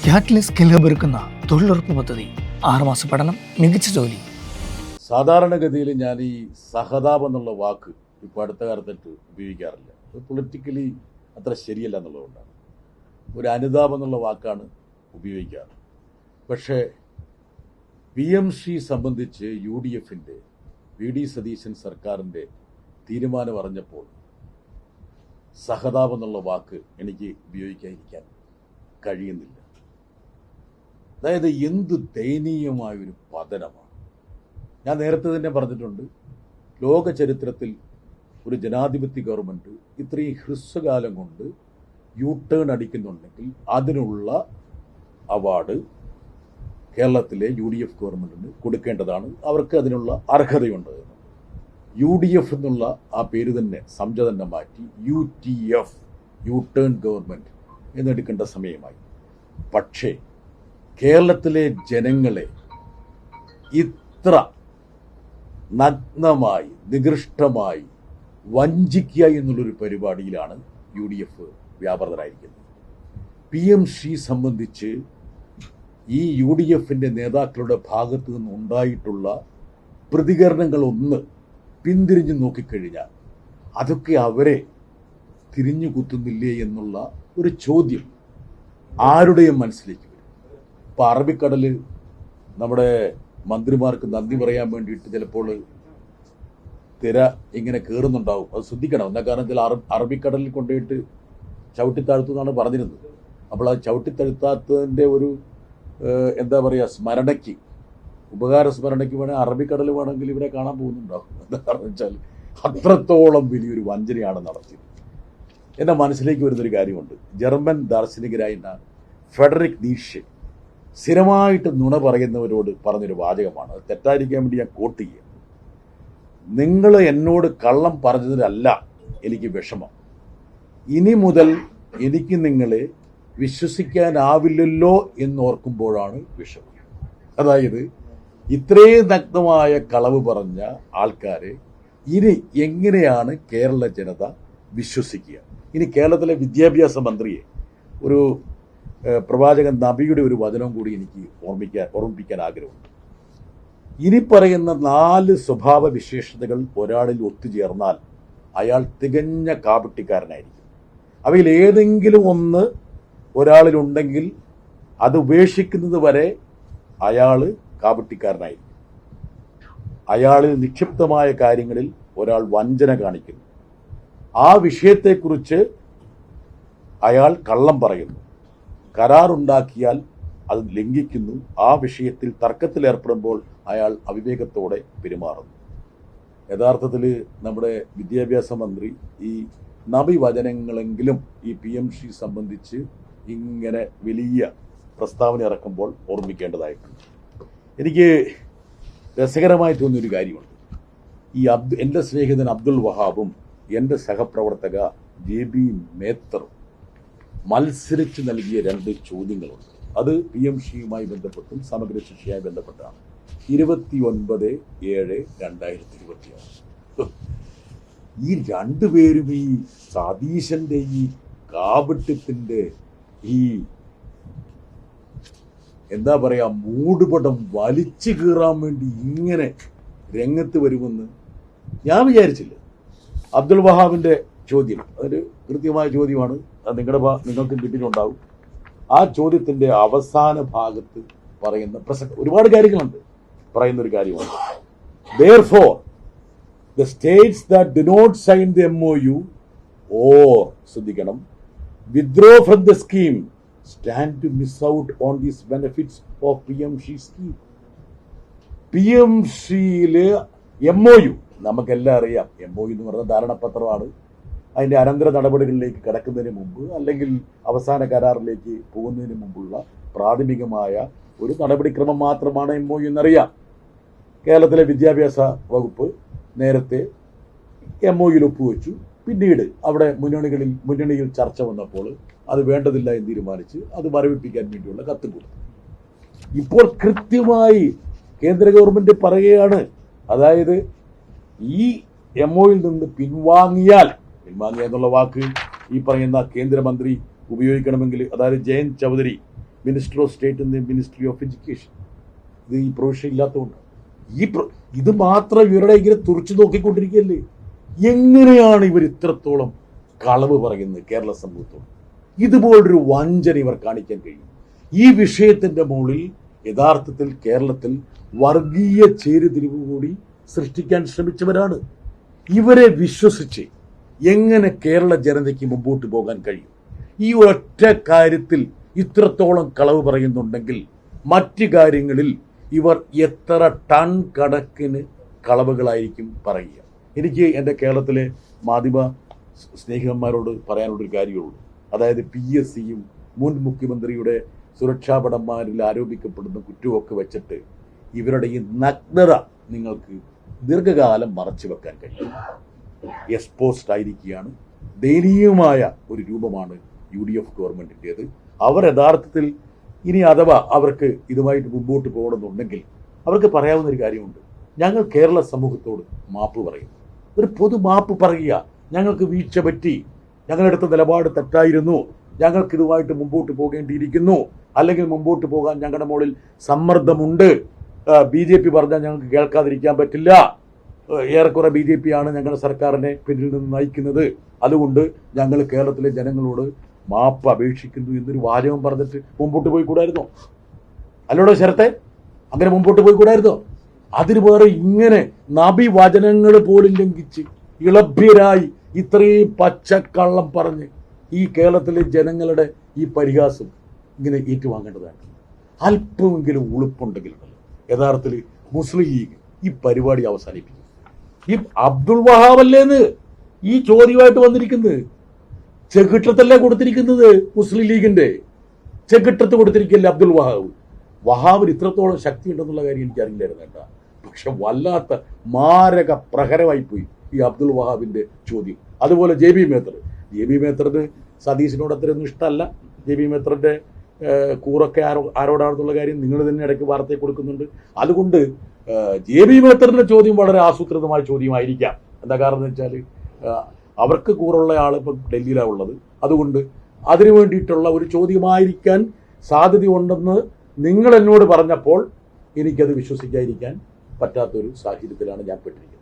Catalyst skill hub ഒരുക്കുന്ന തൊഴിലുറപ്പ് പദ്ധതി 6 മാസ പഠനം, മികച്ച ജോലി. സാധാരണഗതിയിൽ ഞാൻ ഈ സഹതാപം എന്നുള്ള വാക്ക് ഇപ്പോൾ അടുത്ത കാലത്തായിട്ട് ഉപയോഗിക്കാറില്ല. അത് പൊളിറ്റിക്കലി അത്ര ശരിയല്ല എന്നുള്ളതുകൊണ്ടാണ്. ഒരു അനുതാപം എന്നുള്ള വാക്കാണ് ഉപയോഗിക്കാറ്. പക്ഷേ PMC സംബന്ധിച്ച് UDFന്റെ VD സതീശൻ സർക്കാരിൻ്റെ തീരുമാനം അറിഞ്ഞപ്പോൾ സഹതാപം എന്നുള്ള വാക്ക് എനിക്ക് ഉപയോഗിക്കാതിരിക്കാൻ കഴിയുന്നില്ല. അതായത് എന്ത് ദയനീയമായൊരു പതനമാണ്. ഞാൻ നേരത്തെ തന്നെ പറഞ്ഞിട്ടുണ്ട്, ലോക ചരിത്രത്തിൽ ഒരു ജനാധിപത്യ ഗവൺമെൻറ് ഇത്രയും ഹ്രസ്വകാലം കൊണ്ട് ടേൺ അടിക്കുന്നുണ്ടെങ്കിൽ അതിനുള്ള അവാർഡ് കേരളത്തിലെ UDF ഗവൺമെൻറ്റിന് കൊടുക്കേണ്ടതാണ്. അവർക്ക് അതിനുള്ള അർഹതയുണ്ട്. UDF എന്നുള്ള ആ പേര് തന്നെ സംജ മാറ്റി UTF ടേൺ ഗവൺമെൻറ് എന്നെടുക്കേണ്ട സമയമായി. പക്ഷേ കേരളത്തിലെ ജനങ്ങളെ ഇത്ര നഗ്നമായി നികൃഷ്ടമായി വഞ്ചിക്കുക എന്നുള്ളൊരു പരിപാടിയിലാണ് UDF വ്യാപൃതരായിരിക്കുന്നത്. PMC സംബന്ധിച്ച് ഈ UDFന്റെ നേതാക്കളുടെ ഭാഗത്തു നിന്നുണ്ടായിട്ടുള്ള പ്രതികരണങ്ങളൊന്ന് പിന്തിരിഞ്ഞു നോക്കിക്കഴിഞ്ഞാൽ അതൊക്കെ അവരെ തിരിഞ്ഞു കുത്തുന്നില്ലേ എന്നുള്ള ഒരു ചോദ്യം ആരുടെയും മനസ്സിലേക്ക് വരും. ഇപ്പം അറബിക്കടല് നമ്മുടെ മന്ത്രിമാർക്ക് നന്ദി പറയാൻ വേണ്ടിയിട്ട് ചിലപ്പോൾ തിര ഇങ്ങനെ കയറുന്നുണ്ടാവും. അത് ശ്രദ്ധിക്കണം. എന്താ കാരണത്തിൽ അറബിക്കടലിൽ കൊണ്ടുപോയിട്ട് ചവിട്ടിത്താഴ്ത്തു എന്നാണ് പറഞ്ഞിരുന്നത്. അപ്പോൾ ആ ചവിട്ടിത്താഴ്ത്താത്തതിൻ്റെ ഒരു എന്താ പറയുക, സ്മരണയ്ക്ക്, ഉപകാര സ്മരണയ്ക്ക് വേണമെങ്കിൽ അറബിക്കടൽ വേണമെങ്കിൽ ഇവരെ കാണാൻ പോകുന്നുണ്ടാവും. എന്താ കാരണം വെച്ചാൽ അത്രത്തോളം വലിയൊരു വഞ്ചനയാണ് നടത്തിയത്. എൻ്റെ മനസ്സിലേക്ക് വരുന്നൊരു കാര്യമുണ്ട്. ജർമ്മൻ ദാർശനികരായിരുന്ന ഫെഡറിക് നീഷെ സ്ഥിരമായിട്ട് നുണ പറയുന്നവരോട് പറഞ്ഞൊരു വാചകമാണ്. അത് തെറ്റായിരിക്കാൻ വേണ്ടി ഞാൻ കോട്ട് ചെയ്യുക. നിങ്ങൾ എന്നോട് കള്ളം പറഞ്ഞതിലല്ല എനിക്ക് വിഷമം, ഇനി മുതൽ എനിക്ക് നിങ്ങളെ വിശ്വസിക്കാനാവില്ലല്ലോ എന്നോർക്കുമ്പോഴാണ് വിഷമം. അതായത് ഇത്രയും നഗ്നമായ കളവ് പറഞ്ഞ ആൾക്കാരെ ഇനി എങ്ങനെയാണ് കേരള ജനത വിശ്വസിക്കുക? ഇനി കേരളത്തിലെ വിദ്യാഭ്യാസ മന്ത്രിയെ ഒരു പ്രവാചകൻ നബിയുടെ ഒരു വചനം കൂടി എനിക്ക് ഓർമ്മിപ്പിക്കാൻ ആഗ്രഹമുണ്ട്. ഇനി പറയുന്ന 4 സ്വഭാവ വിശേഷതകൾ ഒരാളിൽ ഒത്തുചേർന്നാൽ അയാൾ തികഞ്ഞ കാപട്യക്കാരനായിരിക്കും. അവയിൽ ഏതെങ്കിലും ഒന്ന് ഒരാളിലുണ്ടെങ്കിൽ അത് ഉപേക്ഷിക്കുന്നത് വരെ അയാൾ കാപട്യക്കാരനായിരിക്കും. അയാളിൽ നിക്ഷിപ്തമായ കാര്യങ്ങളിൽ ഒരാൾ വഞ്ചന കാണിക്കുന്നു. ആ വിഷയത്തെക്കുറിച്ച് അയാൾ കള്ളം പറയുന്നു. കരാറുണ്ടാക്കിയാൽ അത് ലംഘിക്കുന്നു. ആ വിഷയത്തിൽ തർക്കത്തിലേർപ്പെടുമ്പോൾ അയാൾ അവിവേകത്തോടെ പെരുമാറുന്നു. യഥാർത്ഥത്തിൽ നമ്മുടെ വിദ്യാഭ്യാസ മന്ത്രി ഈ നബി വചനങ്ങളെങ്കിലും ഈ PMC സംബന്ധിച്ച് ഇങ്ങനെ വലിയ പ്രസ്താവന ഇറക്കുമ്പോൾ ഓർമ്മിക്കേണ്ടതായിട്ടുണ്ട്. എനിക്ക് രസകരമായി തോന്നിയൊരു കാര്യമുണ്ട്. ഈ എൻ്റെ സ്നേഹിതൻ അബ്ദുൽ വഹാബും എൻ്റെ സഹപ്രവർത്തക JB മേത്തറും മത്സരിച്ച് നൽകിയ 2 ചോദ്യങ്ങളുണ്ട്. അത് PMCയുമായി ബന്ധപ്പെട്ടും സമഗ്ര ശിക്ഷയുമായി ബന്ധപ്പെട്ടാണ്. 29/7/2026. ഈ 2 പേരും ഈ സതീശന്റെ ഈ കാപട്യത്തിന്റെ ഈ എന്താ പറയാ മൂടുപടം വലിച്ചു കീറാൻ വേണ്ടി ഇങ്ങനെ രംഗത്ത് വരുമെന്ന് ഞാൻ വിചാരിച്ചില്ല. അബ്ദുൽ വഹാബിന്റെ ചോദ്യം അതൊരു കൃത്യമായ ചോദ്യമാണ്. അത് നിങ്ങൾക്ക് കിട്ടിയിട്ടുണ്ടാവും. ആ ചോദ്യത്തിന്റെ അവസാന ഭാഗത്ത് പറയുന്ന ഒരുപാട് കാര്യങ്ങളുണ്ട്. പറയുന്ന ഒരു കാര്യമാണ്, therefore the states that do not sign the MOU or ശ്രദ്ധിക്കണം, withdraw from the scheme stand to miss out on these benefits of PMC scheme. PMCയില് MOU നമുക്കെല്ലാം അറിയാം. MOU എന്ന് പറഞ്ഞ ധാരണാപത്രമാണ്. അതിൻ്റെ അനന്തര നടപടികളിലേക്ക് കടക്കുന്നതിന് മുമ്പ് അല്ലെങ്കിൽ അവസാന കരാറിലേക്ക് പോകുന്നതിന് മുമ്പുള്ള പ്രാഥമികമായ ഒരു നടപടിക്രമം മാത്രമാണ് MOU എന്നറിയാം. കേരളത്തിലെ വിദ്യാഭ്യാസ വകുപ്പ് നേരത്തെ MOUയിൽ ഒപ്പുവെച്ചു. പിന്നീട് അവിടെ മുന്നണിയിൽ ചർച്ച വന്നപ്പോൾ അത് വേണ്ടതില്ല എന്ന് തീരുമാനിച്ച് അത് മരവിപ്പിക്കാൻ വേണ്ടിയുള്ള കത്തും കൊടുത്തു. ഇപ്പോൾ കൃത്യമായി കേന്ദ്ര ഗവൺമെന്റ് പറയുകയാണ്, അതായത് ഈ MOUയിൽ നിന്ന് പിൻവാങ്ങിയ എന്നുള്ള വാക്ക് ഈ പറയുന്ന കേന്ദ്രമന്ത്രി ഉപയോഗിക്കണമെങ്കിൽ, അതായത് Jayant Chaudhary minister of state in the ministry of education. ഇത് ഈ പ്രൊവിഷൻ ഇല്ലാത്തതുകൊണ്ട് ഇത് മാത്രം ഇവരുടെ ഇങ്ങനെ തുറച്ചു നോക്കിക്കൊണ്ടിരിക്കുകയല്ലേ. എങ്ങനെയാണ് ഇവർ ഇത്രത്തോളം കളവ് പറയുന്നത് കേരള സമൂഹത്തോട്? ഇതുപോലൊരു വഞ്ചന ഇവർ കാണിക്കാൻ കഴിയും. ഈ വിഷയത്തിന്റെ മുകളിൽ യഥാർത്ഥത്തിൽ കേരളത്തിൽ വർഗീയ ചേരിതിരിവ് കൂടി സൃഷ്ടിക്കാൻ ശ്രമിച്ചവരാണ്. ഇവരെ വിശ്വസിച്ച് എങ്ങനെ കേരള ജനതയ്ക്ക് മുമ്പോട്ട് പോകാൻ കഴിയും? ഈ ഒറ്റ കാര്യത്തിൽ ഇത്രത്തോളം കളവ് പറയുന്നുണ്ടെങ്കിൽ മറ്റു കാര്യങ്ങളിൽ ഇവർ എത്ര ടൺ കണക്കിന് കളവുകളായിരിക്കും പറയുക. എനിക്ക് എൻ്റെ കേരളത്തിലെ മാധ്യമ സ്നേഹിതന്മാരോട് പറയാനുള്ളൊരു കാര്യമുള്ളൂ. അതായത് PSCയും മുൻ മുഖ്യമന്ത്രിയുടെ സുരക്ഷാഭടന്മാരിൽ ആരോപിക്കപ്പെടുന്ന കുറ്റമൊക്കെ വെച്ചിട്ട് ഇവരുടെ ഈ നഗ്നത നിങ്ങൾക്ക് ദീർഘകാലം മറച്ചു വെക്കാൻ കഴിയും. എക്സ്പോസ്ഡ് ആയിരിക്കുകയാണ്. ദയനീയമായ ഒരു രൂപമാണ് UDF ഗവൺമെൻറ്റിൻ്റേത്. അവർ യഥാർത്ഥത്തിൽ ഇനി അഥവാ അവർക്ക് ഇതുമായിട്ട് മുമ്പോട്ട് പോകണമെന്നുണ്ടെങ്കിൽ അവർക്ക് പറയാവുന്ന ഒരു കാര്യമുണ്ട്. ഞങ്ങൾ കേരള സമൂഹത്തോട് മാപ്പ് പറയുന്നു. ഒരു പൊതു മാപ്പ് പറയുക. ഞങ്ങൾക്ക് വീഴ്ച പറ്റി, ഞങ്ങളെടുത്ത നിലപാട് തെറ്റായിരുന്നു, ഞങ്ങൾക്ക് ഇതുമായിട്ട് മുമ്പോട്ട് പോകേണ്ടിയിരിക്കുന്നു, അല്ലെങ്കിൽ മുമ്പോട്ട് പോകാൻ ഞങ്ങളുടെ മുകളിൽ സമ്മർദ്ദമുണ്ട്, BJP പറഞ്ഞാൽ ഞങ്ങൾക്ക് കേൾക്കാതിരിക്കാൻ പറ്റില്ല, ഏറെക്കുറെ BJP ആണ് ഞങ്ങളുടെ സർക്കാരിനെ പിന്നിൽ നിന്ന് നയിക്കുന്നത്, അതുകൊണ്ട് ഞങ്ങൾ കേരളത്തിലെ ജനങ്ങളോട് മാപ്പ് അപേക്ഷിക്കുന്നു എന്നൊരു വാചകം പറഞ്ഞിട്ട് മുമ്പോട്ട് പോയിക്കൂടായിരുന്നോ? അല്ലോടോ ശരത്തെ, അങ്ങനെ മുമ്പോട്ട് പോയിക്കൂടായിരുന്നോ? അതിന് വേറെ ഇങ്ങനെ നബിവചനങ്ങൾ പോലും ലംഘിച്ച് ഇളഭ്യരായി ഇത്രയും പച്ചക്കള്ളം പറഞ്ഞ് ഈ കേരളത്തിലെ ജനങ്ങളുടെ ഈ പരിഹാസം ഇങ്ങനെ ഏറ്റുവാങ്ങേണ്ടതാണ്. അല്പമെങ്കിലും ഉളുപ്പുണ്ടെങ്കിലുണ്ടല്ലോ യഥാർത്ഥത്തിൽ മുസ്ലിം ലീഗ് ഈ പരിപാടി അവസാനിപ്പിക്കും. ഈ അബ്ദുൾ വഹാബല്ലേന്ന് ഈ ചോദ്യമായിട്ട് വന്നിരിക്കുന്നത്? ചെകിട്ടത്തല്ലേ കൊടുത്തിരിക്കുന്നത്? മുസ്ലിം ലീഗിന്റെ ചെകിട്ടത്ത് കൊടുത്തിരിക്കല്ലേ അബ്ദുൾ വഹാബിന് ഇത്രത്തോളം ശക്തി ഉണ്ടെന്നുള്ള കാര്യം എനിക്കറിയില്ലായിരുന്നു കേട്ടോ. പക്ഷെ വല്ലാത്ത മാരക പ്രഹരമായിപ്പോയി ഈ അബ്ദുൾ വഹാബിന്റെ ചോദ്യം. അതുപോലെ JB മേത്തറിന് സതീശിനോട് അത്രയൊന്നും ഇഷ്ടമല്ല. JB മേത്തറിന്റെ കൂറൊക്കെ ആരോടാണെന്നുള്ള കാര്യം നിങ്ങൾ തന്നെ ഇടയ്ക്ക് വാർത്തയെ കൊടുക്കുന്നുണ്ട്. അതുകൊണ്ട് JB മേത്തറിന്റെ ചോദ്യം വളരെ ആസൂത്രിതമായ ചോദ്യമായിരിക്കാം. എന്താ കാരണം എന്ന് വെച്ചാൽ അവർക്ക് കൂറുള്ള ആൾ ഇപ്പം ഡൽഹിയിലാണ് ഉള്ളത്. അതുകൊണ്ട് അതിനു വേണ്ടിയിട്ടുള്ള ഒരു ചോദ്യമായിരിക്കാൻ സാധ്യതയുണ്ടെന്ന് നിങ്ങൾ എന്നോട് പറഞ്ഞപ്പോൾ എനിക്കത് വിശ്വസിക്കാതിരിക്കാൻ പറ്റാത്തൊരു സാഹചര്യത്തിലാണ് ഞാൻ പെട്ടിരിക്കുന്നത്.